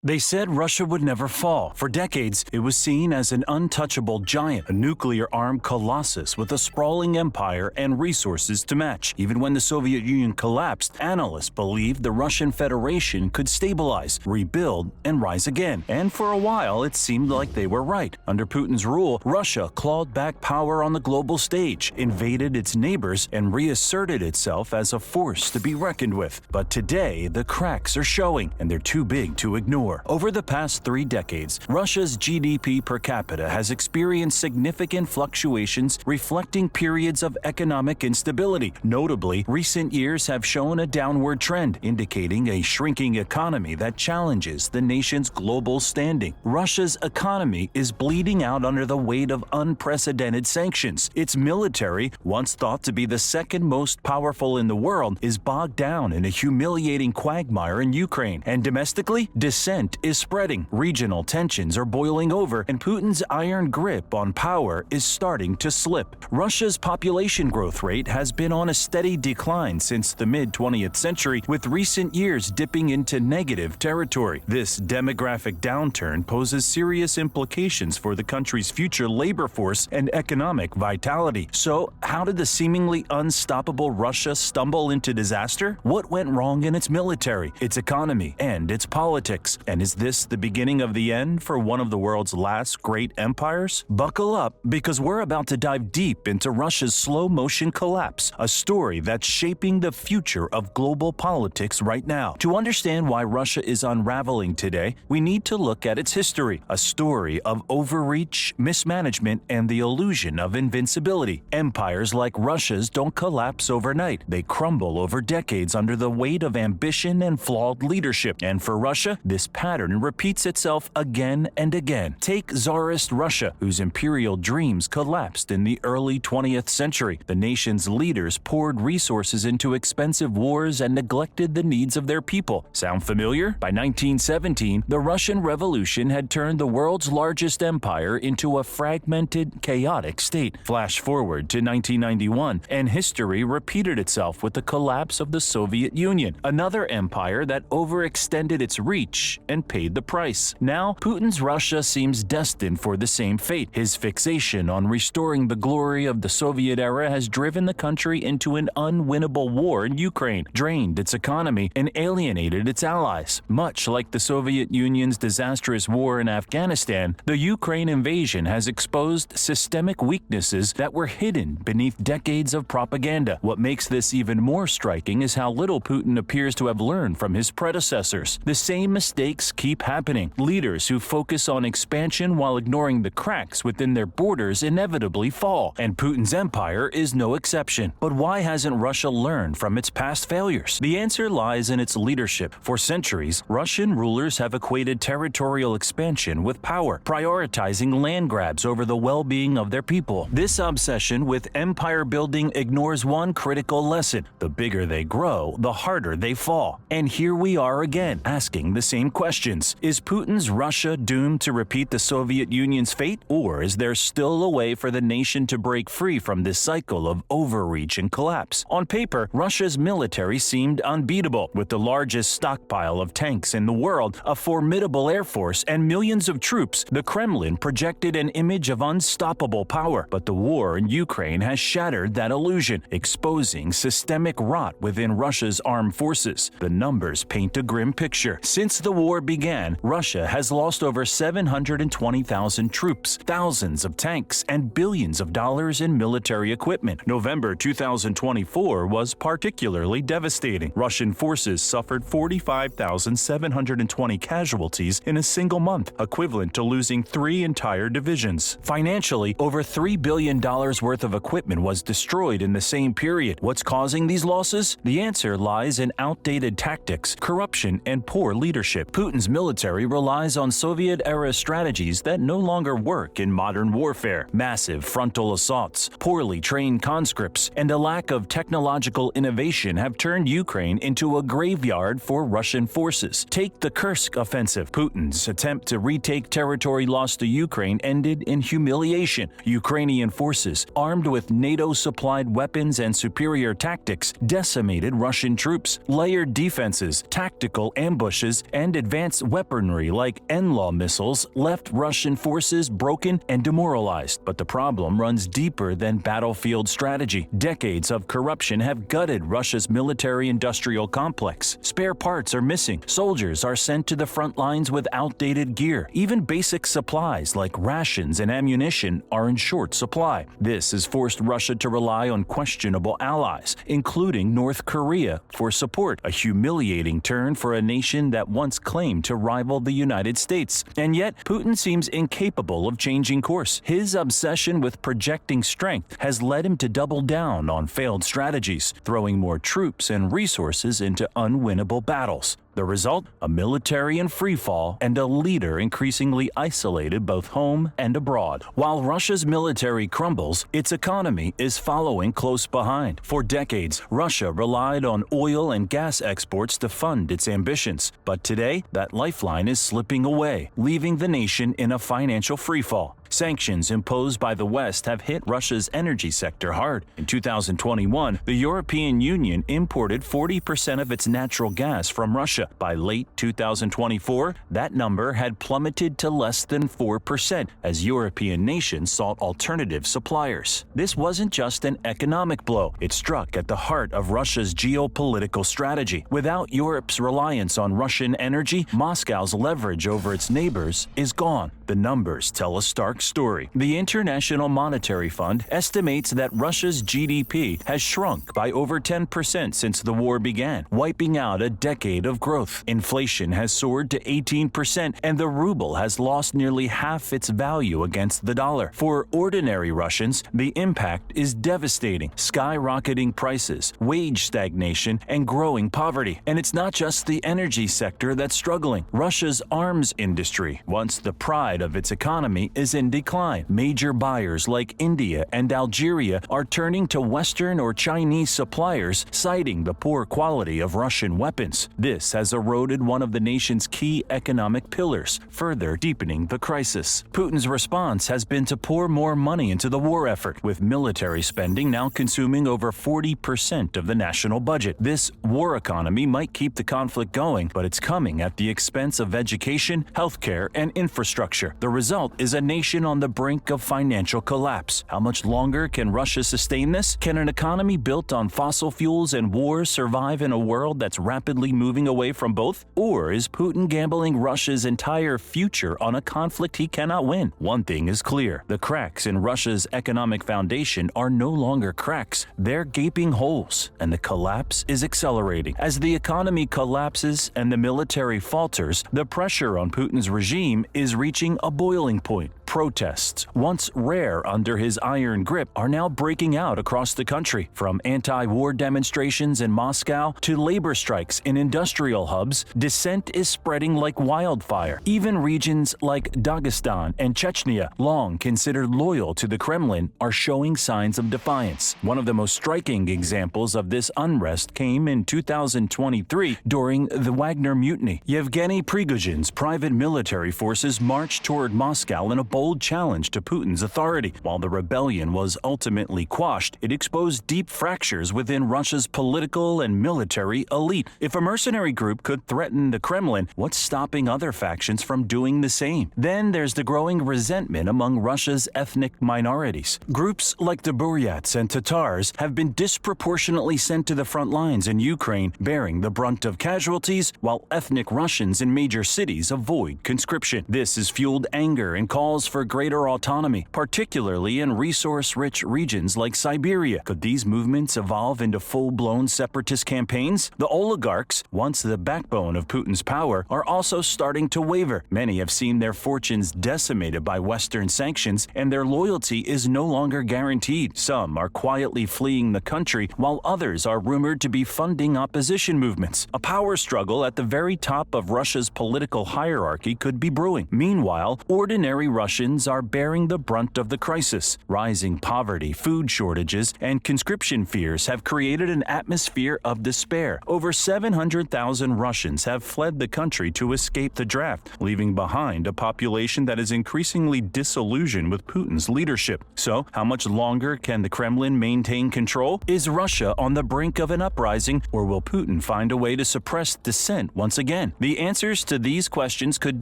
They said Russia would never fall. For decades, it was seen as an untouchable giant, a nuclear-armed colossus with a sprawling empire and resources to match. Even when the Soviet Union collapsed, analysts believed the Russian Federation could stabilize, rebuild, and rise again. And for a while, it seemed like they were right. Under Putin's rule, Russia clawed back power on the global stage, invaded its neighbors, and reasserted itself as a force to be reckoned with. But today, the cracks are showing, and they're too big to ignore. Over the past 3 decades, Russia's GDP per capita has experienced significant fluctuations reflecting periods of economic instability. Notably, recent years have shown a downward trend, indicating a shrinking economy that challenges the nation's global standing. Russia's economy is bleeding out under the weight of unprecedented sanctions. Its military, once thought to be the second most powerful in the world, is bogged down in a humiliating quagmire in Ukraine. And domestically, dissent is spreading, regional tensions are boiling over, and Putin's iron grip on power is starting to slip. Russia's population growth rate has been on a steady decline since the mid-20th century, with recent years dipping into negative territory. This demographic downturn poses serious implications for the country's future labor force and economic vitality. So, how did the seemingly unstoppable Russia stumble into disaster? What went wrong in its military, its economy, and its politics? And is this the beginning of the end for one of the world's last great empires? Buckle up, because we're about to dive deep into Russia's slow-motion collapse, a story that's shaping the future of global politics right now. To understand why Russia is unraveling today, we need to look at its history, a story of overreach, mismanagement, and the illusion of invincibility. Empires like Russia's don't collapse overnight. They crumble over decades under the weight of ambition and flawed leadership. And for Russia, this pattern repeats itself again and again. Take Tsarist Russia, whose imperial dreams collapsed in the early 20th century. The nation's leaders poured resources into expensive wars and neglected the needs of their people. Sound familiar? By 1917, the Russian Revolution had turned the world's largest empire into a fragmented, chaotic state. Flash forward to 1991, and history repeated itself with the collapse of the Soviet Union, another empire that overextended its reach and paid the price. Now, Putin's Russia seems destined for the same fate. His fixation on restoring the glory of the Soviet era has driven the country into an unwinnable war in Ukraine, drained its economy, and alienated its allies. Much like the Soviet Union's disastrous war in Afghanistan, the Ukraine invasion has exposed systemic weaknesses that were hidden beneath decades of propaganda. What makes this even more striking is how little Putin appears to have learned from his predecessors. The same mistakes keep happening. Leaders who focus on expansion while ignoring the cracks within their borders inevitably fall, and Putin's empire is no exception. But why hasn't Russia learned from its past failures? The answer lies in its leadership. For centuries, Russian rulers have equated territorial expansion with power, prioritizing land grabs over the well-being of their people. This obsession with empire building ignores one critical lesson: the bigger they grow, the harder they fall. And here we are again, asking the same questions. Is Putin's Russia doomed to repeat the Soviet Union's fate, or is there still a way for the nation to break free from this cycle of overreach and collapse? On paper, Russia's military seemed unbeatable. With the largest stockpile of tanks in the world, a formidable air force, and millions of troops, the Kremlin projected an image of unstoppable power. But the war in Ukraine has shattered that illusion, exposing systemic rot within Russia's armed forces. The numbers paint a grim picture. Since the war began, Russia has lost over 720,000 troops, thousands of tanks, and billions of dollars in military equipment. November 2024 was particularly devastating. Russian forces suffered 45,720 casualties in a single month, equivalent to losing 3 entire divisions. Financially, over $3 billion worth of equipment was destroyed in the same period. What's causing these losses? The answer lies in outdated tactics, corruption, and poor leadership. Putin's military relies on Soviet-era strategies that no longer work in modern warfare. Massive frontal assaults, poorly trained conscripts, and a lack of technological innovation have turned Ukraine into a graveyard for Russian forces. Take the Kursk offensive. Putin's attempt to retake territory lost to Ukraine ended in humiliation. Ukrainian forces, armed with NATO-supplied weapons and superior tactics, decimated Russian troops. Layered defenses, tactical ambushes, and advanced weaponry like NLAW missiles left Russian forces broken and demoralized. But the problem runs deeper than battlefield strategy. Decades of corruption have gutted Russia's military-industrial complex. Spare parts are missing. Soldiers are sent to the front lines with outdated gear. Even basic supplies like rations and ammunition are in short supply. This has forced Russia to rely on questionable allies, including North Korea, for support, a humiliating turn for a nation that once claimed to rival the United States. And yet, Putin seems incapable of changing course. His obsession with projecting strength has led him to double down on failed strategies, throwing more troops and resources into unwinnable battles. The result? A military in freefall and a leader increasingly isolated both home and abroad. While Russia's military crumbles, its economy is following close behind. For decades, Russia relied on oil and gas exports to fund its ambitions. But today, that lifeline is slipping away, leaving the nation in a financial freefall. Sanctions imposed by the West have hit Russia's energy sector hard. In 2021, the European Union imported 40% of its natural gas from Russia. By late 2024, that number had plummeted to less than 4% as European nations sought alternative suppliers. This wasn't just an economic blow. It struck at the heart of Russia's geopolitical strategy. Without Europe's reliance on Russian energy, Moscow's leverage over its neighbors is gone. The numbers tell a stark story. The International Monetary Fund estimates that Russia's GDP has shrunk by over 10% since the war began, wiping out a decade of growth. Inflation has soared to 18%, and the ruble has lost nearly half its value against the dollar. For ordinary Russians, the impact is devastating. Skyrocketing prices, wage stagnation, and growing poverty. And it's not just the energy sector that's struggling. Russia's arms industry, once the pride of its economy, is in decline. Major buyers like India and Algeria are turning to Western or Chinese suppliers, citing the poor quality of Russian weapons. This has eroded one of the nation's key economic pillars, further deepening the crisis. Putin's response has been to pour more money into the war effort, with military spending now consuming over 40% of the national budget. This war economy might keep the conflict going, but it's coming at the expense of education, healthcare, and infrastructure. The result is a nation on the brink of financial collapse. How much longer can Russia sustain this? Can an economy built on fossil fuels and war survive in a world that's rapidly moving away from both? Or is Putin gambling Russia's entire future on a conflict he cannot win? One thing is clear: the cracks in Russia's economic foundation are no longer cracks. They're gaping holes, and the collapse is accelerating. As the economy collapses and the military falters, the pressure on Putin's regime is reaching a boiling point. Protests, once rare under his iron grip, are now breaking out across the country. From anti-war demonstrations in Moscow to labor strikes in industrial hubs, dissent is spreading like wildfire. Even regions like Dagestan and Chechnya, long considered loyal to the Kremlin, are showing signs of defiance. One of the most striking examples of this unrest came in 2023 during the Wagner mutiny. Yevgeny Prigozhin's private military forces marched toward Moscow in a bold challenge to Putin's authority. While the rebellion was ultimately quashed, it exposed deep fractures within Russia's political and military elite. If a mercenary group could threaten the Kremlin, what's stopping other factions from doing the same? Then there's the growing resentment among Russia's ethnic minorities. Groups like the Buryats and Tatars have been disproportionately sent to the front lines in Ukraine, bearing the brunt of casualties, while ethnic Russians in major cities avoid conscription. This has fueled anger and calls for greater autonomy, particularly in resource-rich regions like Siberia. Could these movements evolve into full-blown separatist campaigns? The oligarchs, once the backbone of Putin's power, are also starting to waver. Many have seen their fortunes decimated by Western sanctions, and their loyalty is no longer guaranteed. Some are quietly fleeing the country, while others are rumored to be funding opposition movements. A power struggle at the very top of Russia's political hierarchy could be brewing. Meanwhile, ordinary Russians Russians are bearing the brunt of the crisis. Rising poverty, food shortages, and conscription fears have created an atmosphere of despair. Over 700,000 Russians have fled the country to escape the draft, leaving behind a population that is increasingly disillusioned with Putin's leadership. So, how much longer can the Kremlin maintain control? Is Russia on the brink of an uprising, or will Putin find a way to suppress dissent once again? The answers to these questions could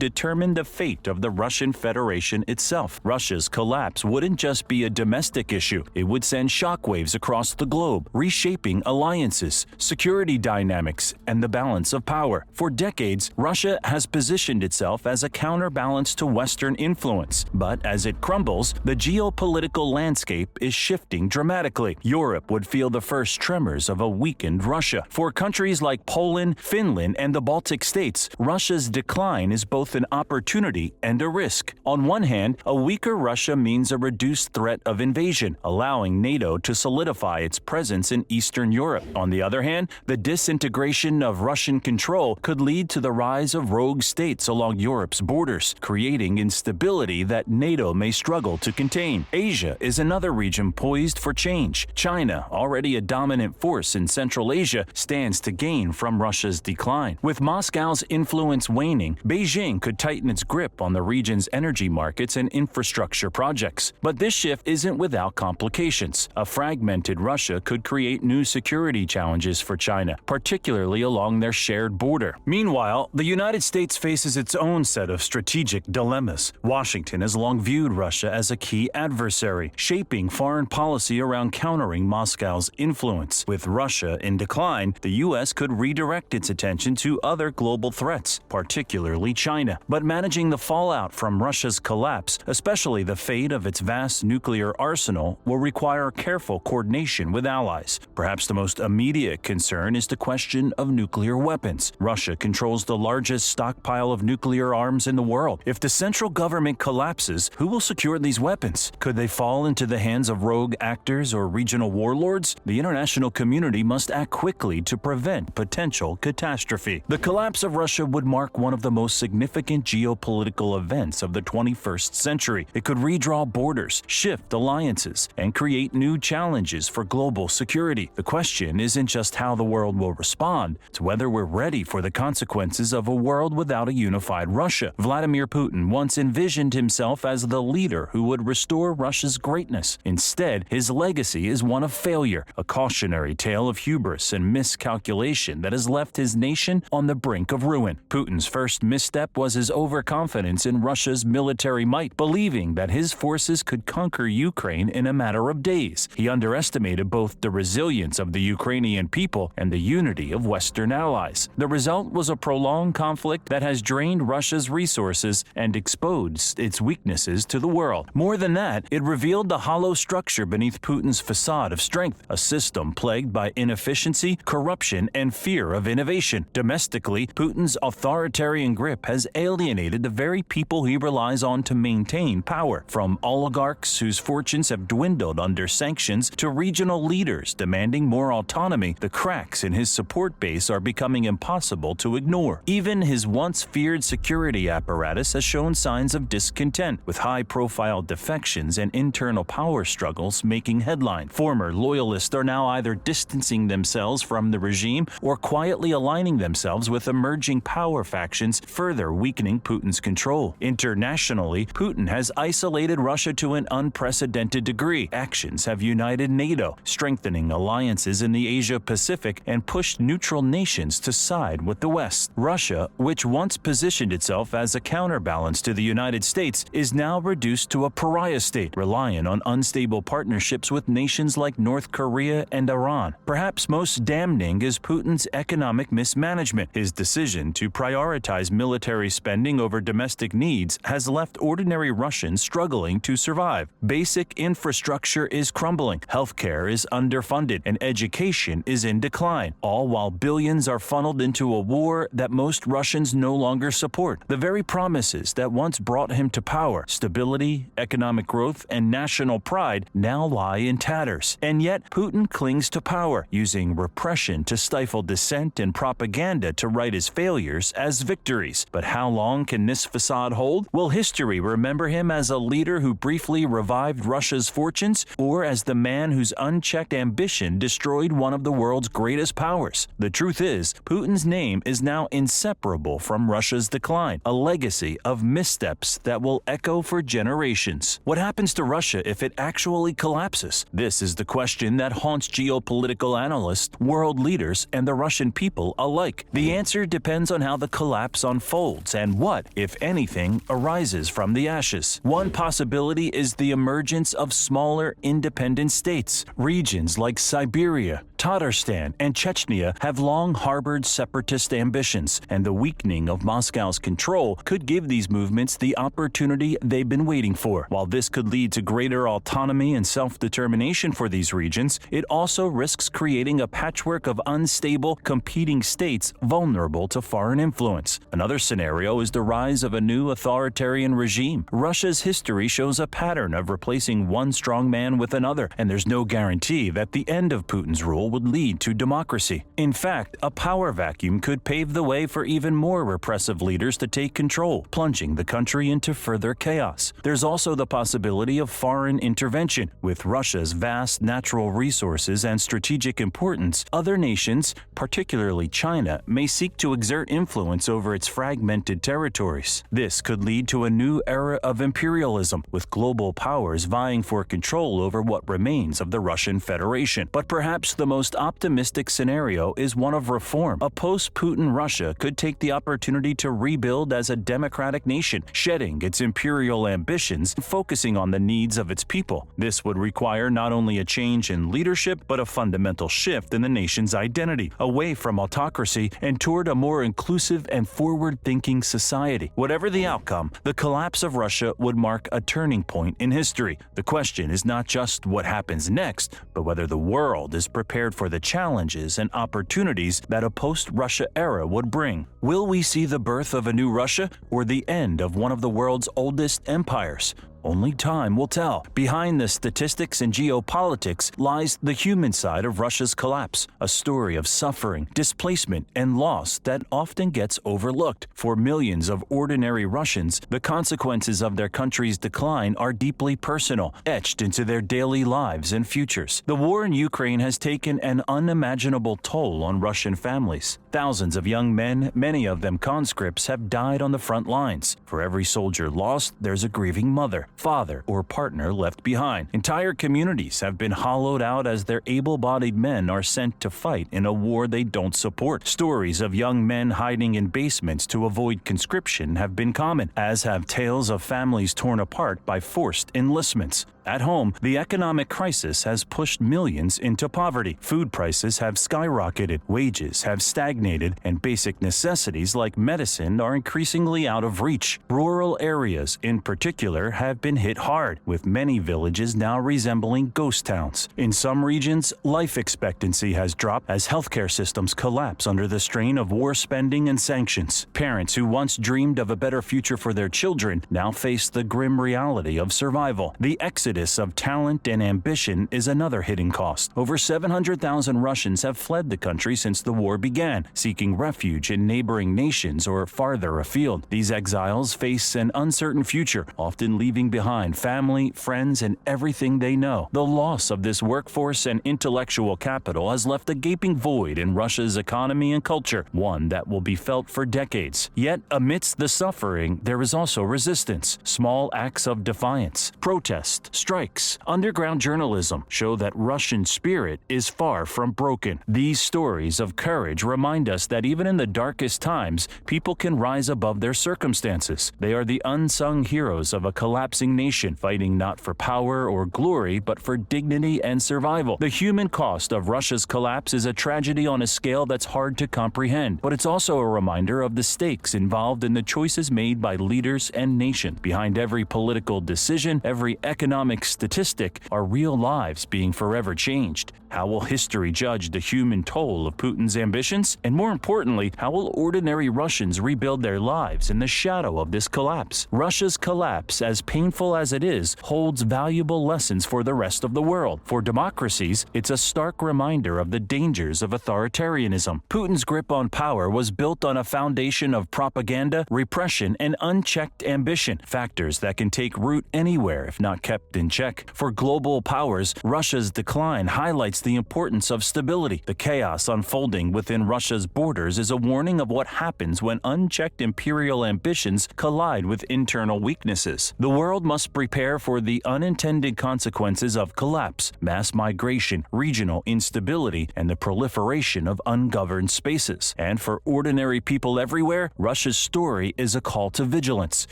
determine the fate of the Russian Federation itself. Russia's collapse wouldn't just be a domestic issue. It would send shockwaves across the globe, reshaping alliances, security dynamics, and the balance of power. For decades, Russia has positioned itself as a counterbalance to Western influence. But as it crumbles, the geopolitical landscape is shifting dramatically. Europe would feel the first tremors of a weakened Russia. For countries like Poland, Finland, and the Baltic states, Russia's decline is both an opportunity and a risk. On one hand, a weaker Russia means a reduced threat of invasion, allowing NATO to solidify its presence in Eastern Europe. On the other hand, the disintegration of Russian control could lead to the rise of rogue states along Europe's borders, creating instability that NATO may struggle to contain. Asia is another region poised for change. China, already a dominant force in Central Asia, stands to gain from Russia's decline. With Moscow's influence waning, Beijing could tighten its grip on the region's energy markets and infrastructure projects. But this shift isn't without complications. A fragmented Russia could create new security challenges for China, particularly along their shared border. Meanwhile, the United States faces its own set of strategic dilemmas. Washington has long viewed Russia as a key adversary, shaping foreign policy around countering Moscow's influence. With Russia in decline, the U.S. could redirect its attention to other global threats, particularly China. But managing the fallout from Russia's collapse, especially the fate of its vast nuclear arsenal, will require careful coordination with allies. Perhaps the most immediate concern is the question of nuclear weapons. Russia controls the largest stockpile of nuclear arms in the world. If the central government collapses, who will secure these weapons? Could they fall into the hands of rogue actors or regional warlords? The international community must act quickly to prevent potential catastrophe. The collapse of Russia would mark one of the most significant geopolitical events of the 21st century. It could redraw borders, shift alliances, and create new challenges for global security. The question isn't just how the world will respond, it's whether we're ready for the consequences of a world without a unified Russia. Vladimir Putin once envisioned himself as the leader who would restore Russia's greatness. Instead, his legacy is one of failure, a cautionary tale of hubris and miscalculation that has left his nation on the brink of ruin. Putin's first misstep was his overconfidence in Russia's military might, believing that his forces could conquer Ukraine in a matter of days. He underestimated both the resilience of the Ukrainian people and the unity of Western allies. The result was a prolonged conflict that has drained Russia's resources and exposed its weaknesses to the world. More than that, it revealed the hollow structure beneath Putin's facade of strength, a system plagued by inefficiency, corruption, and fear of innovation. Domestically, Putin's authoritarian grip has alienated the very people he relies on to maintain power. From oligarchs whose fortunes have dwindled under sanctions to regional leaders demanding more autonomy, the cracks in his support base are becoming impossible to ignore. Even his once feared security apparatus has shown signs of discontent, with high-profile defections and internal power struggles making headlines. Former loyalists are now either distancing themselves from the regime or quietly aligning themselves with emerging power factions, further weakening Putin's control. Internationally, Putin has isolated Russia to an unprecedented degree. Actions have united NATO, strengthening alliances in the Asia-Pacific, and pushed neutral nations to side with the West. Russia, which once positioned itself as a counterbalance to the United States, is now reduced to a pariah state, relying on unstable partnerships with nations like North Korea and Iran. Perhaps most damning is Putin's economic mismanagement. His decision to prioritize military spending over domestic needs has left ordinary Russians struggling to survive. Basic infrastructure is crumbling, healthcare is underfunded, and education is in decline, all while billions are funneled into a war that most Russians no longer support. The very promises that once brought him to power, stability, economic growth, and national pride, now lie in tatters. And yet, Putin clings to power, using repression to stifle dissent and propaganda to write his failures as victories. But how long can this facade hold? Will history remember him as a leader who briefly revived Russia's fortunes, or as the man whose unchecked ambition destroyed one of the world's greatest powers? The truth is, Putin's name is now inseparable from Russia's decline, a legacy of missteps that will echo for generations. What happens to Russia if it actually collapses? This is the question that haunts geopolitical analysts, world leaders, and the Russian people alike. The answer depends on how the collapse unfolds and what, if anything, arises from the ashes. One possibility is the emergence of smaller, independent states. Regions like Siberia, Tatarstan, and Chechnya have long harbored separatist ambitions, and the weakening of Moscow's control could give these movements the opportunity they've been waiting for. While this could lead to greater autonomy and self-determination for these regions, it also risks creating a patchwork of unstable, competing states vulnerable to foreign influence. Another scenario is the rise of a new authoritarian regime. Russia's history shows a pattern of replacing one strongman with another, and there's no guarantee that the end of Putin's rule would lead to democracy. In fact, a power vacuum could pave the way for even more repressive leaders to take control, plunging the country into further chaos. There's also the possibility of foreign intervention. With Russia's vast natural resources and strategic importance, other nations, particularly China, may seek to exert influence over its fragmented territories. This could lead to a new era of imperialism, with global powers vying for control over what remains of the Russian Federation. But perhaps the most optimistic scenario is one of reform. A post-Putin Russia could take the opportunity to rebuild as a democratic nation, shedding its imperial ambitions and focusing on the needs of its people. This would require not only a change in leadership, but a fundamental shift in the nation's identity, away from autocracy and toward a more inclusive and forward-thinking society. Whatever the outcome, the collapse of Russia would mark a turning point in history. The question is not just what happens next, but whether the world is prepared for the challenges and opportunities that a post-Russia era would bring. Will we see the birth of a new Russia or the end of one of the world's oldest empires? Only time will tell. Behind the statistics and geopolitics lies the human side of Russia's collapse, a story of suffering, displacement, and loss that often gets overlooked. For millions of ordinary Russians, the consequences of their country's decline are deeply personal, etched into their daily lives and futures. The war in Ukraine has taken an unimaginable toll on Russian families. Thousands of young men, many of them conscripts, have died on the front lines. For every soldier lost, there's a grieving mother, father, or partner left behind. Entire communities have been hollowed out as their able-bodied men are sent to fight in a war they don't support. Stories of young men hiding in basements to avoid conscription have been common, as have tales of families torn apart by forced enlistments. At home, the economic crisis has pushed millions into poverty. Food prices have skyrocketed, wages have stagnated, and basic necessities like medicine are increasingly out of reach. Rural areas, in particular, have been hit hard, with many villages now resembling ghost towns. In some regions, life expectancy has dropped as healthcare systems collapse under the strain of war spending and sanctions. Parents who once dreamed of a better future for their children now face the grim reality of survival. The exodus of talent and ambition is another hidden cost. Over 700,000 Russians have fled the country since the war began, seeking refuge in neighboring nations or farther afield. These exiles face an uncertain future, often leaving behind family, friends, and everything they know. The loss of this workforce and intellectual capital has left a gaping void in Russia's economy and culture, one that will be felt for decades. Yet, amidst the suffering, there is also resistance. Small acts of defiance, protest, strikes, underground journalism show that Russian spirit is far from broken. These stories of courage remind us that even in the darkest times, people can rise above their circumstances. They are the unsung heroes of a collapsing nation, fighting not for power or glory, but for dignity and survival. The human cost of Russia's collapse is a tragedy on a scale that's hard to comprehend, but it's also a reminder of the stakes involved in the choices made by leaders and nations. Behind every political decision, every economic statistic, are real lives being forever changed. How will history judge the human toll of Putin's ambitions? And more importantly, how will ordinary Russians rebuild their lives in the shadow of this collapse? Russia's collapse, as painful as it is, holds valuable lessons for the rest of the world. For democracies, it's a stark reminder of the dangers of authoritarianism. Putin's grip on power was built on a foundation of propaganda, repression, and unchecked ambition, factors that can take root anywhere if not kept in check. For global powers, Russia's decline highlights the importance of stability. The chaos unfolding within Russia's borders is a warning of what happens when unchecked imperial ambitions collide with internal weaknesses. The world must prepare for the unintended consequences of collapse, mass migration, regional instability, and the proliferation of ungoverned spaces. And for ordinary people everywhere, Russia's story is a call to vigilance.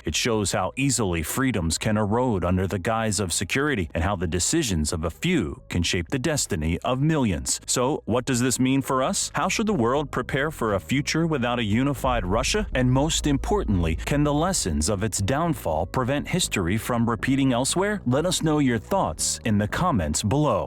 It shows how easily freedoms can erode under the guise of security, and how the decisions of a few can shape the destiny of millions. So, what does this mean for us? How should the world prepare for a future without a unified Russia? And most importantly, can the lessons of its downfall prevent history from repeating elsewhere? Let us know your thoughts in the comments below.